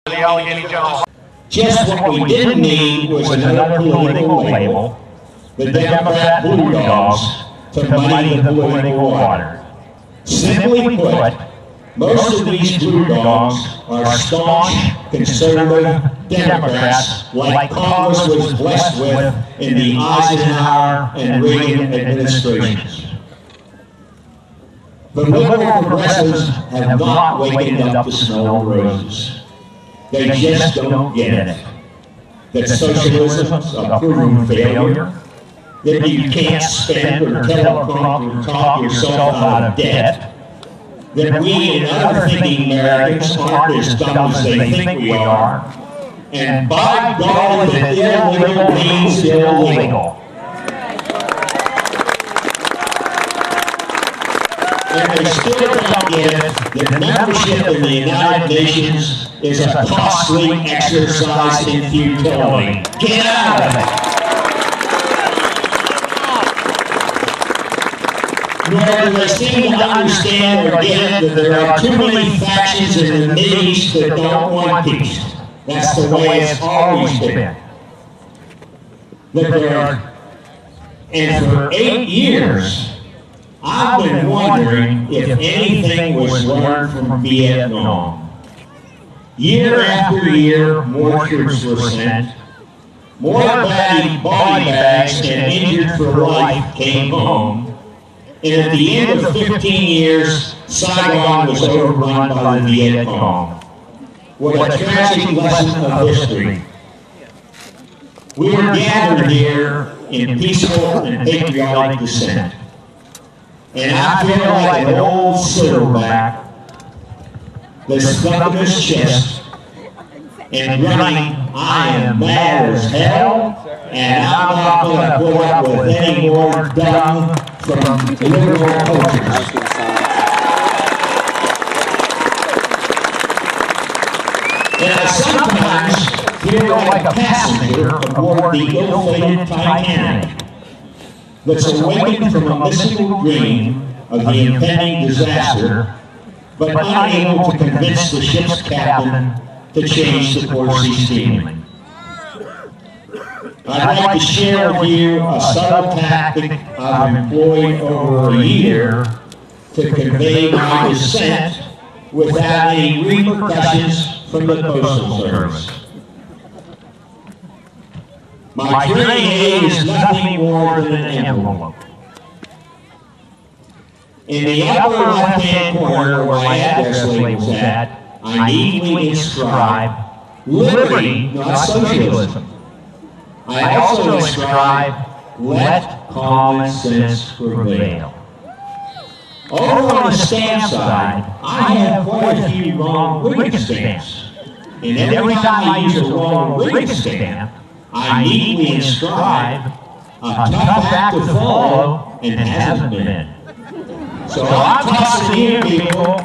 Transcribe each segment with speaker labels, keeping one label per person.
Speaker 1: The Allegheny General.
Speaker 2: Just what we didn't need was another political label, the Democrat Blue Dogs, to muddy the political water. Simply put, most of these Blue Dogs are staunch, conservative Democrats like Congress was blessed with in the Eisenhower and Reagan administrations. But liberal progressives have not wakened up to smell the roses. They just don't get it. That socialism's a proven failure, that you can't spend or teleprompt or talk yourself out of debt, that we and other thinking Americans aren't as dumb as they think we are, and by golly, that illegal means illegal. And they still don't get it that membership in the United Nations is a costly exercise in futility. Get out of it! Nor do they seem to understand or get that there are too many factions in the Mideast that don't want peace. That's the way it's always been. That there are, and for 8 years, I've been wondering if anything was learned from Vietnam. Year after year, more troops were sent. More body bags and injured for life came home. And at the end of 15 years, Saigon was overrun by the Viet Cong. What a tragic lesson of history. We were gathered here in peaceful and patriotic dissent. And I feel like an old silverback that's stuck in his chest and running, I am mad as hell, and I'm not going to put up with any more dung from liberal cultures. And I sometimes feel like a passenger aboard the ill-fated Titanic that's awakened from a mystical dream of the impending disaster, but unable to convince the ship's captain to change the course he's steaming. I'd like to share with you a subtle tactic I've employed over a year to convey my dissent without any repercussions from the Postal Service. My training aid is nothing more than an envelope. In the upper left-hand corner where my address label is at, I neatly inscribe liberty, not socialism. I also inscribe, let common sense prevail. Over on the stamp side, I have quite a few wrong Reagan stamps. And every time I use a wrong Reagan stamp, I neatly inscribe, a tough act to follow, and hasn't been. So I'm tossing you people,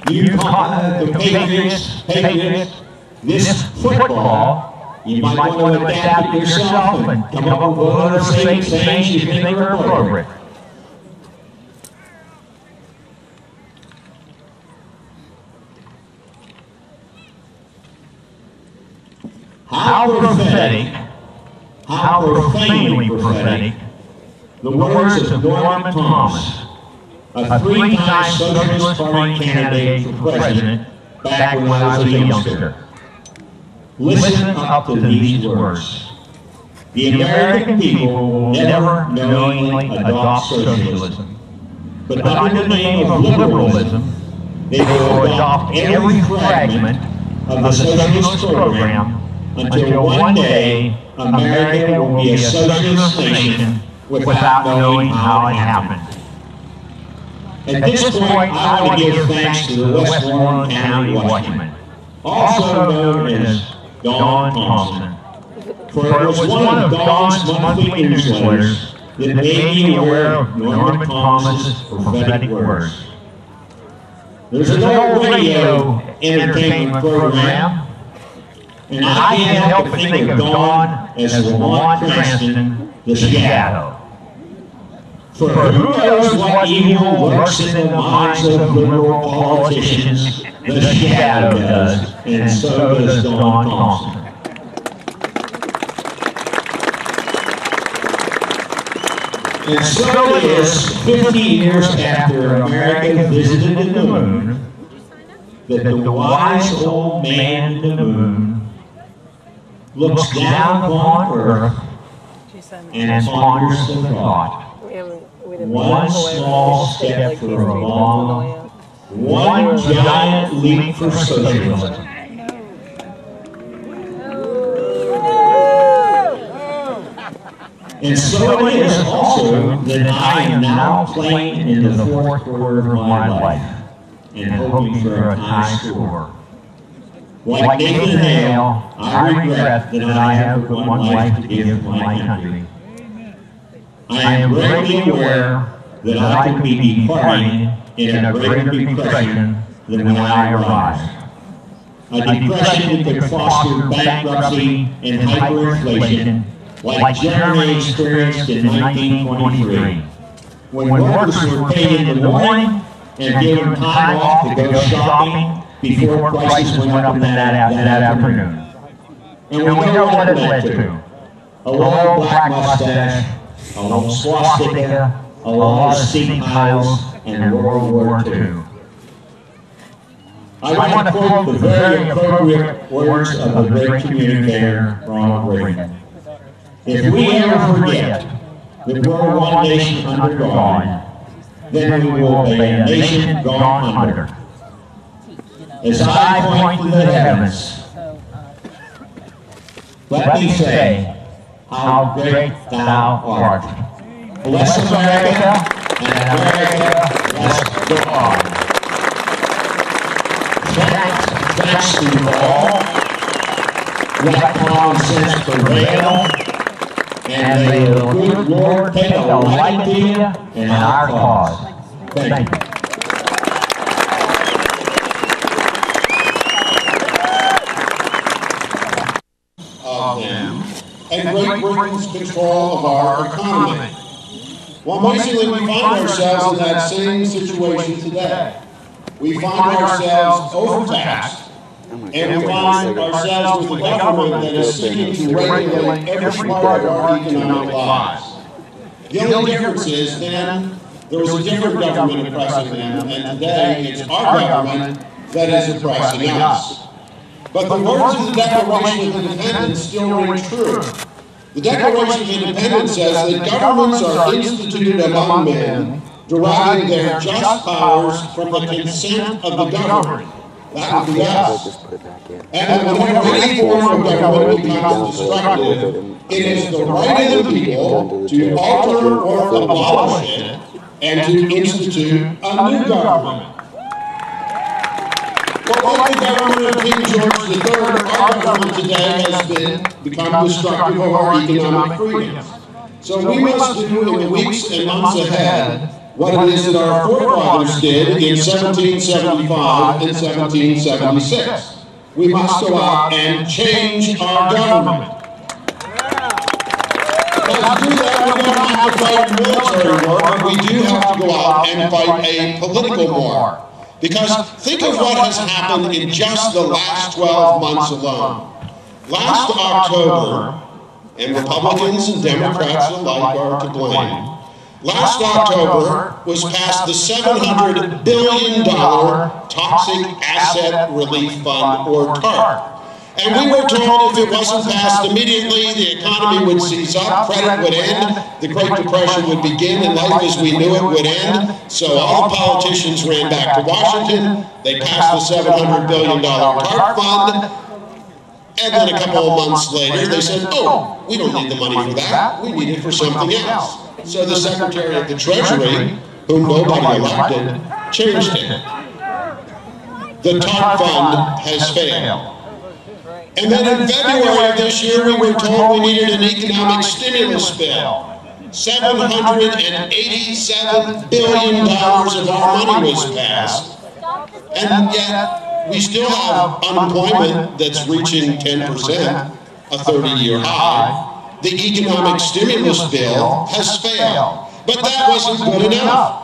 Speaker 2: you the patriots, this football. You might want to adapt it yourself and come up with other things you think are appropriate. How prophetic, how profanely prophetic, the words of Norman Thomas, a three-time Socialist Party candidate for president back when I was a youngster. Listen up to these words. The American people will never knowingly adopt socialism, but under the name of liberalism, they will adopt every fragment of the socialist program until one day America will be a socialist nation without knowing how it happened. At this point, I want to give thanks to the Westmoreland County Watchman, also known as Don Thompson, for it was one of Don's monthly newsletters that made me aware of Norman Thomas's prophetic words. There's an old radio entertainment program, and I can't help but think of Don as Lamont Cranston, the Shadow. For who knows what evil lurks in the minds of liberal politicians the shadow does, and so does Dawn Thompson. And so it is 50 years after America visited the moon that the wise old man in the moon looks down upon Earth and ponders the thought. One small step for Obama, one giant leap for socialism. And so it is also that I am now playing in the fourth quarter of my life and hoping for a high score. Like Nathan Hale, I regret that I have but one life to give my country. I am greatly aware that I could be departing in a greater depression than when I arrived. A depression that could foster bankruptcy and hyperinflation like Jeremy experienced in 1923, when workers were paid in the morning and given time off to go shopping before prices went up that afternoon. And we know what it led to. A long black mustache, a long swastika, a lot of steam piles, and World War II. I want to quote the very appropriate words of the great communicator, Ronald Reagan. If we ever forget that we're one nation under God, then we will be a nation gone under. As I point to the heavens, let me say how great thou art. Bless America, and America bless God. Thanks to you all. Let common sense prevail. And may the good Lord take a light to you in our cause. Thank you.
Speaker 1: Of them, and Great Britain's control of our economy. Well, amazingly, we find ourselves in that same situation today. We find ourselves overtaxed. And we find ourselves with a government that is seeking to regulate every part of our economic lives. The only difference is then there was a different government oppressing them, and today it's our government that is oppressing us. But the words of the Declaration of Independence still ring true. The Declaration of Independence says that governments are instituted among men, deriving their just powers from the consent of the governed. That would be us. And whenever any form of government becomes destructive, it is the right of the people to alter or abolish it and to institute a new government. Well, like the government of King George III, our government today has become destructive of our economic freedoms. So we must do in the weeks and months ahead what it is that our forefathers did in 1775 and 1776. We must go out and change our government. Now, to do that, we don't have to fight a military war, but we do have to go out and fight a political war. Because think of what has happened in just the last 12 months alone. Last October, and Republicans and Democrats alike are to blame, last October was passed the $700 billion Toxic Asset Relief Fund, or TARP. And we were told if it wasn't passed immediately, the economy would seize up, credit would end, the Great Depression would begin, and life as we knew it would end. So all the politicians ran back to Washington, they passed the $700 billion TARP fund, and then a couple of months later they said, oh, we don't need the money for that, we need it for something else. So the Secretary of the Treasury, whom nobody elected, changed it. The TARP fund has failed. And then in February of this year, we were told we needed an economic stimulus bill. $787 billion of our money was passed. And yet, we still have unemployment that's reaching 10%, a 30-year high. The economic stimulus bill has failed. But that wasn't good enough.